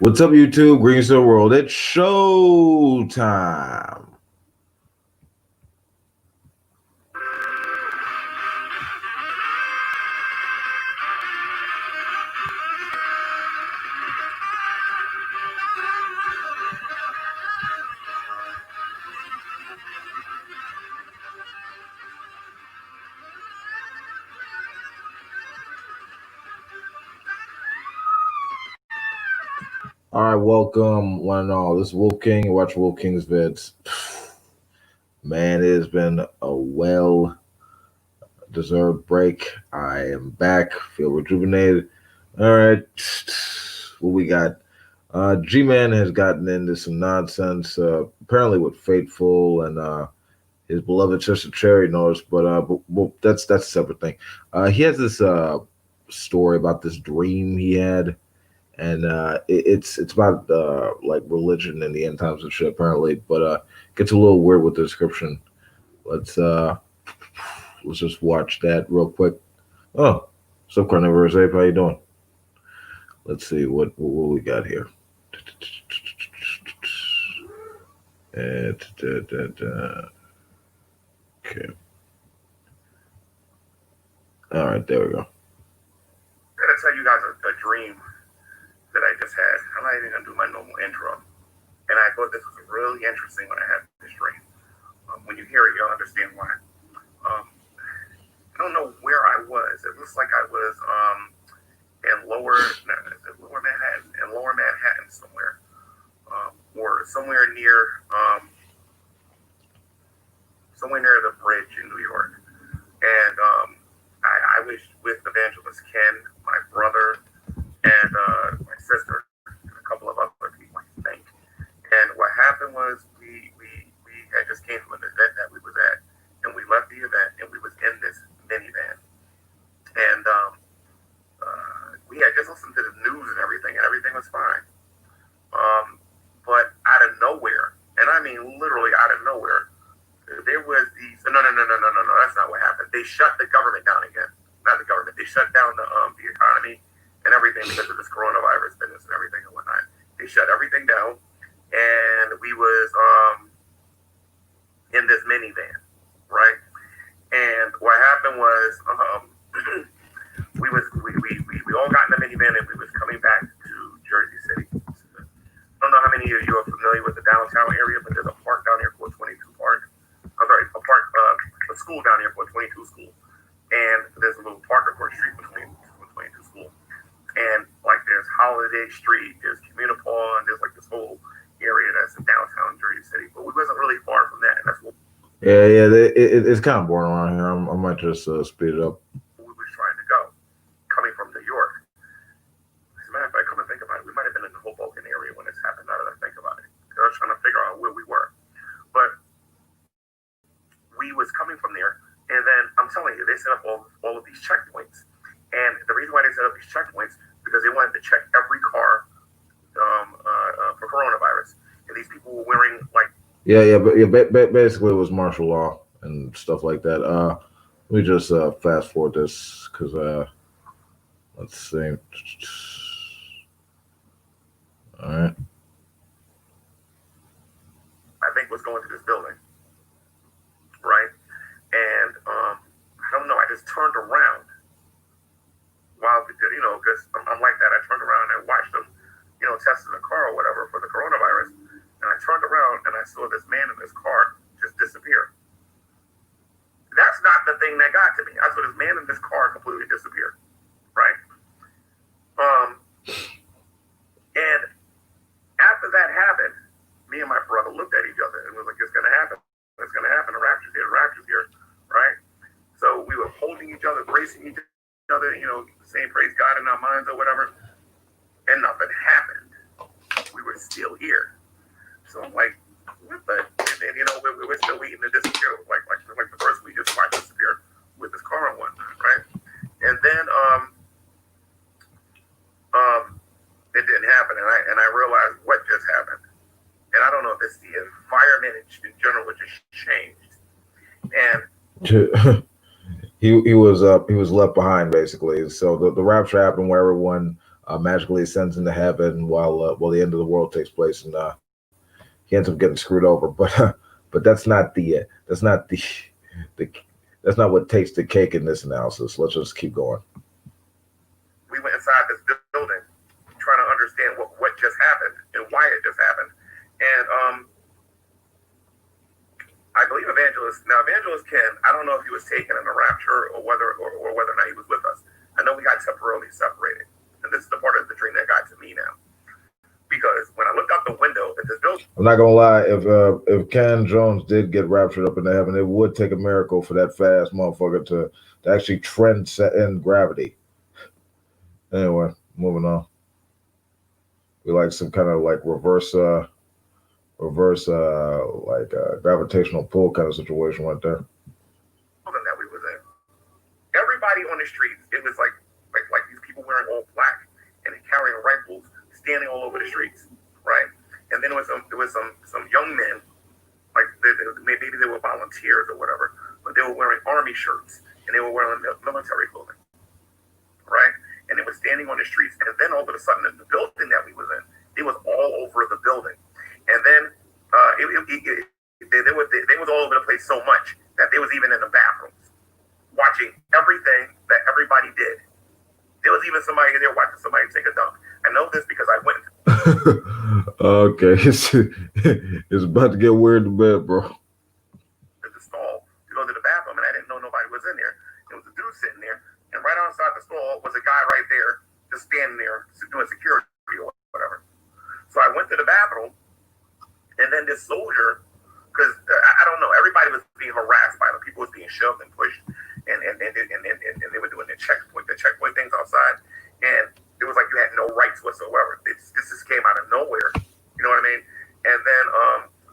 What's up, YouTube? Greetings to the world. It's show time. All right, welcome one and all. This is Wolf King. You watch Wolf King's vids. Man, it has been a well-deserved break. I am back. Feel rejuvenated. All right, what we got? G-Man has gotten into some nonsense, apparently with Fateful and his beloved sister Cherry knows, but well, that's a separate thing. He has this story about this dream he had, and it's about like religion and the end times and shit apparently, but gets a little weird with the description. Let's uh let's just watch that real quick. Oh, what's up, Carnivorous Ape? How you doing? Let's see what we got here. Okay. All right, there we go. I'm gonna tell you guys a dream that I just had. I'm not even gonna do my normal intro. And I thought this was really interesting when I had this dream. When you hear it, you'll understand why. I don't know where I was. It looks like I was in lower Manhattan, somewhere, or somewhere near the bridge in New York. And I was with Evangelist Ken, my brother, and my sister, and a couple of other people, I think. And what happened was we had just came from an event that we was at, and we left the event, and we was in this minivan, and we had just listened to the news and everything was fine. But out of nowhere, and I mean literally out of nowhere, there was these. No. That's not what happened. They shut the government down again. Not the government. They shut down the economy and everything because of this coronavirus business and everything and whatnot. They shut everything down, and we was in this minivan, right? And what happened was we all got in the minivan and we was coming back to Jersey City. I don't know how many of you are familiar with the downtown area, but there's a park down here called 22 Park. I'm sorry, a school down here called 22 School. And there's a little park across the street between 22 School. And like there's Holiday Street, there's Communipol, and there's like this whole area that's in downtown Jersey City. But we wasn't really far from that. And that's what Yeah. It's kind of boring around here. I might just speed it up. we was trying to go, coming from New York. As a matter of fact, come and think about it, we might have been in the Hoboken area when this happened, now that I think about it. Because I was trying to figure out where we were. But we was coming from there, and then I'm telling you, they set up all of these checkpoints. And the reason why they set up these checkpoints, because they wanted to check every car for coronavirus. And these people were wearing like Basically, it was martial law and stuff like that. Let me just fast forward this because let's see. All right. I think was going to this building, right? And I don't know. I just turned around while because I'm like that. I turned around and I watched them, testing the car or whatever for the coronavirus. And I turned around and I saw this man in this car just disappear. That's not the thing that got to me. I saw this man in this car completely disappear, right? And after that happened, me and my brother looked at each other and was like, "It's gonna happen. It's gonna happen. The rapture's here. The rapture's here," right? So we were holding each other, bracing each other, saying praise God in our minds or whatever, and nothing happened. We were still here. So I'm like, what the? And then we're still waiting to disappear, like the person we just watched disappear with his car and whatnot, right? And then it didn't happen, and I realized what just happened. And I don't know if it's the environment in general which just changed. And he was left behind basically. So the rapture happened where everyone magically ascends into heaven while the end of the world takes place, and he ends up getting screwed over. But that's not the that's not what takes the cake in this analysis. Let's just keep going. We went inside this building trying to understand what just happened and why it just happened. And I believe Evangelist Ken, I don't know if he was taken in the rapture or whether or not he was with us. I know we got temporarily separated. And this is the part of the dream that got to me now. Because when I looked out the window at this building, I'm not gonna lie. If Ken Jones did get raptured up into heaven, it would take a miracle for that fast motherfucker to actually transcend gravity. Anyway, moving on. We like some kind of like reverse gravitational pull kind of situation right there. that we was in, everybody on the streets, it was like these people wearing all black and carrying rifles, standing all over the streets, right? And then there was some young men, like maybe they were volunteers or whatever, but they were wearing army shirts and they were wearing military clothing, right? And they were standing on the streets, and then all of a sudden, the building that we was in, it was all over the building, and then they was all over the place so much that they was even in the bathrooms, watching everything that everybody did. There was even somebody in there watching somebody take a dump. I know this because I went. Okay, it's about to get weird in bed, bro. To the stall to go to the bathroom, and I didn't know nobody was in there. There was a dude sitting there, and right outside the stall was a guy right there, just standing there doing security or whatever. So I went to the bathroom, and then this soldier, because I don't know, everybody was being harassed by them. People was being shoved and pushed, and they were doing the checkpoint things outside, and it was like you had no rights whatsoever. This just came out of nowhere. You know what I mean? And then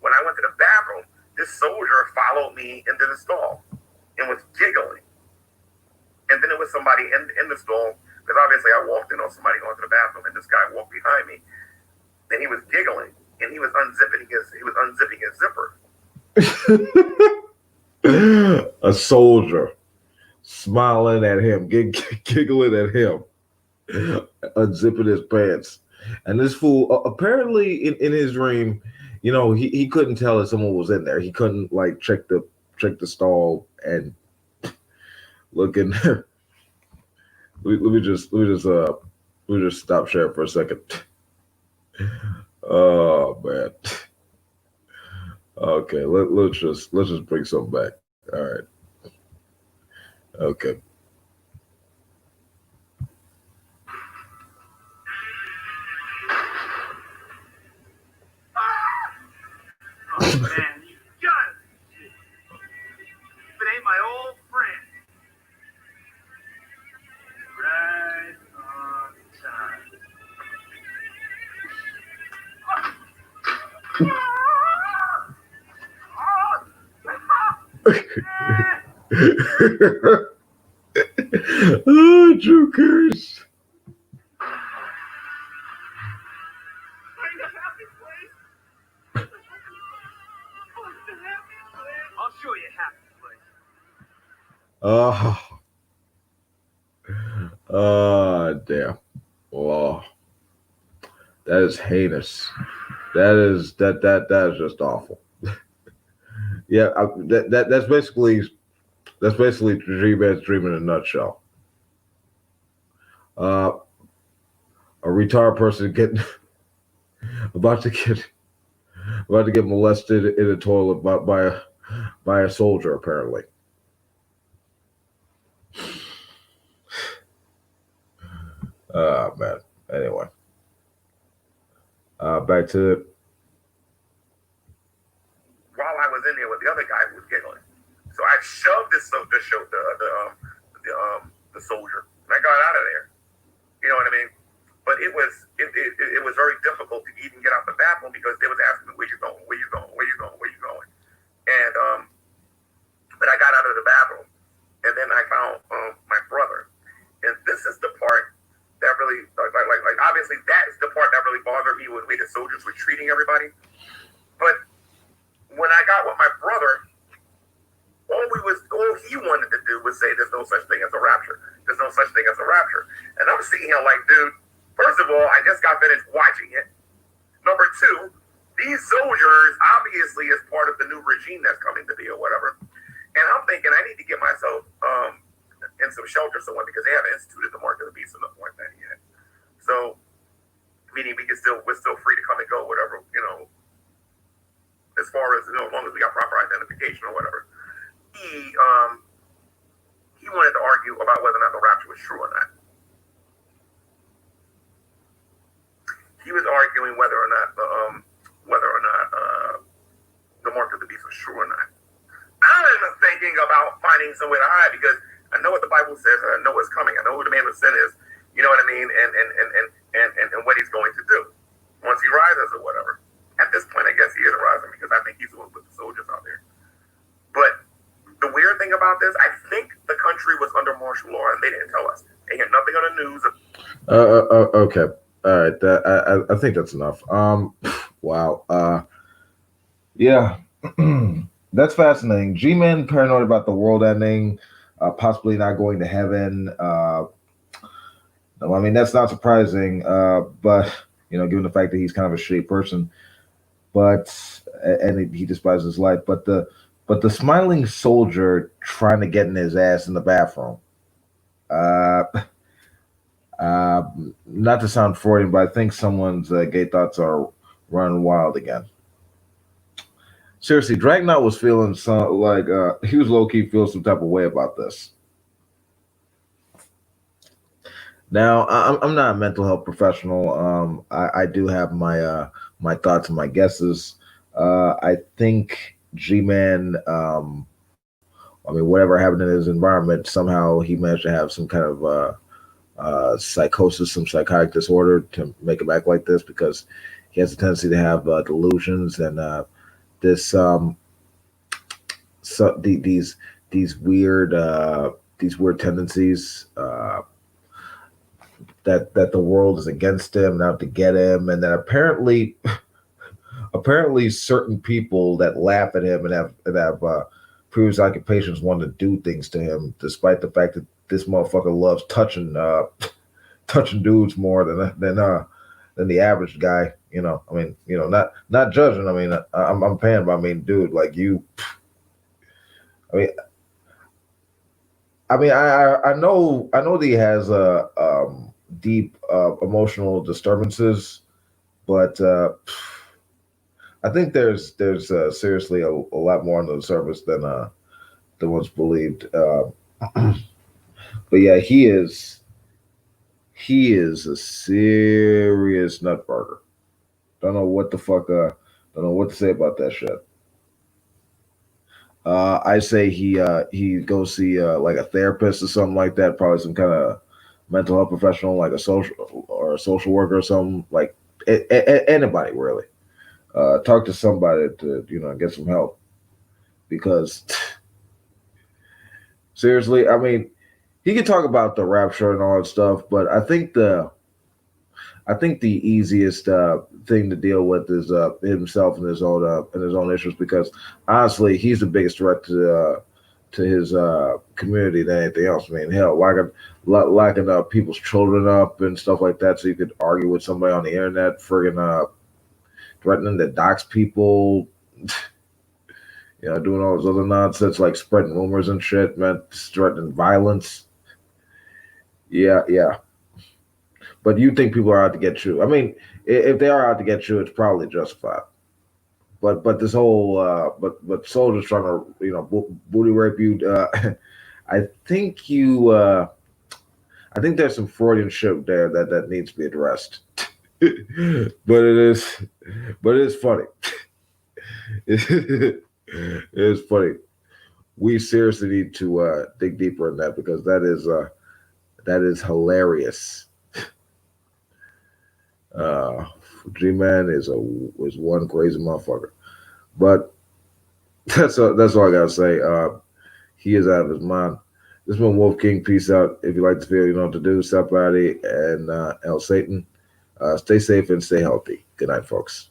when I went to the bathroom, this soldier followed me into the stall and was giggling. And then there was somebody in the stall, because obviously I walked in on somebody going to the bathroom, and this guy walked behind me, and he was giggling, and he was unzipping his zipper. A soldier smiling at him, giggling at him, unzipping his pants. And this fool, apparently in his dream, he couldn't tell if someone was in there. He couldn't like check the stall and look in there. Let me just stop sharing for a second. Oh man. Okay, let's just bring something back. All right. Okay. Oh man, you got it. If it ain't my old friend. Right on time. Oh, Jokers. I'll show you a happy place. Damn. Oh, that is heinous. That is just awful. Yeah, that's basically Dreamman's dream in a nutshell. A retarded person getting about to get molested in a toilet by a soldier, apparently. Man. Anyway, back to it. While I was in there with the other guy who was giggling, so I shoved the soldier, and I got out of there. You know what I mean? But it was very difficult to even get out the bathroom because they was asking me, where you going, where you going, where you going, where you going, and but I got out of the bathroom, and then I found my brother, and this is the part that really like obviously that is the part that really bothered me with the way the soldiers were treating everybody, but when I got with my brother, all he wanted to do was say there's no such thing as a rapture. There's no such thing as a rapture. And I'm sitting here like, dude, First of all, I just got finished watching it. Number two, these soldiers obviously is part of the new regime that's coming to be or whatever. And I'm thinking I need to get myself in some shelter somewhere because they haven't instituted the mark of the beast or nothing like that yet. So, meaning we're still free to come and go, whatever, as far as, as long as we got proper identification or whatever. He wanted to argue about whether or not the rapture was true or not. He was arguing whether or not the mark of the beast was true or not. I'm thinking about finding somewhere to hide because I know what the Bible says and I know what's coming. I know who the man of sin is. You know what I mean? And what he's going to do once he rises or whatever. At this point, I guess he is rising because I think he's the one with the soldiers out there. But the weird thing about this, I think the country was under martial law and they didn't tell us. They had nothing on the news. Okay. All right. I think that's enough. Wow. Yeah. That's fascinating. G-Man paranoid about the world ending, possibly not going to heaven. I mean, that's not surprising, but, given the fact that he's kind of a shitty person, and he despises his life. But the smiling soldier trying to get in his ass in the bathroom. Not to sound Freudian, but I think someone's gay thoughts are running wild again. Seriously, Dragnot was feeling he was low key feeling some type of way about this. Now, I'm not a mental health professional. I do have my my thoughts and my guesses. I think G-Man, whatever happened in his environment, somehow he managed to have some kind of psychosis, some psychotic disorder to make him act like this because he has a tendency to have delusions and these weird tendencies that the world is against him and out to get him, and that apparently certain people that laugh at him and have previous occupations want to do things to him, despite the fact that this motherfucker loves touching dudes more than the average guy. Not judging. I'm paying, but dude, like you. I know that he has deep emotional disturbances, but I think there's seriously a lot more under the surface than what's believed. But yeah, he is a serious nutburger. Don't know what the fuck. Don't know what to say about that shit. I say he goes see like a therapist or something like that. Probably some kind of mental health professional, like a social worker or something. Like anybody really. Talk to somebody to get some help because seriously, he can talk about the rapture and all that stuff, but I think the easiest thing to deal with is himself and his own issues, because honestly, he's the biggest threat to his community than anything else. Hell, locking people's children up and stuff like that, so you could argue with somebody on the internet, friggin' threatening to dox people, doing all this other nonsense like spreading rumors and shit, man, threatening violence. Yeah. But you think people are out to get you? If they are out to get you, it's probably justified. But this whole but soldiers trying to booty rape you, I think there's some Freudian shit there that needs to be addressed. but it is funny. It is funny. We seriously need to dig deeper in that, because that is hilarious. G-Man is one crazy motherfucker, but that's all I gotta say. He is out of his mind. This one, Wolf King. Peace out. If you like this video, you know what to do. Stop by and El Satan. Stay safe and stay healthy. Good night, folks.